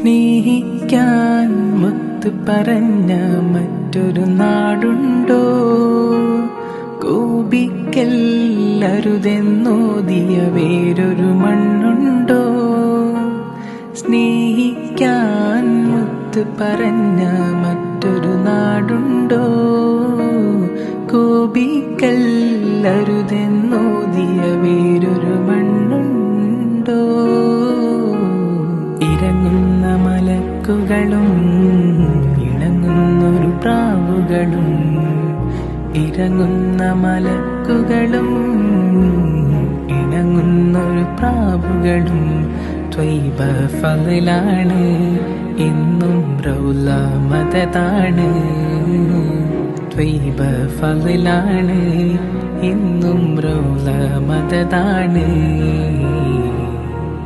സ്നേഹിക്കാൻ മുത്ത് പറഞ്ഞ മറ്റൊരു നാടുണ്ടോ? കോപിക്കല്ലരുതെന്നോദിയ വേറൊരു മണ്ണുണ്ടോ? സ്നേഹിക്കാൻ മുത്ത് പറഞ്ഞ മറ്റൊരു നാടുണ്ടോ? കോപിക്കല്ലരുതെന്നോദിയ വേറൊരു മണ്ണുണ്ടോ? ഇറങ്ങുന്ന മലക്കുകളും ഇണങ്ങുന്നൊരു പ്രാവുകളും, ഇറങ്ങുന്ന മലക്കുകളും ഇണങ്ങുന്നൊരു പ്രാവുകളും ത്വയ്ബ ഫളിലാണ്, ഇന്നും റൗള മദദാണ്. ത്വയ്ബ ഫളിലാണ്, ഇന്നും റൗള മദദാണ്.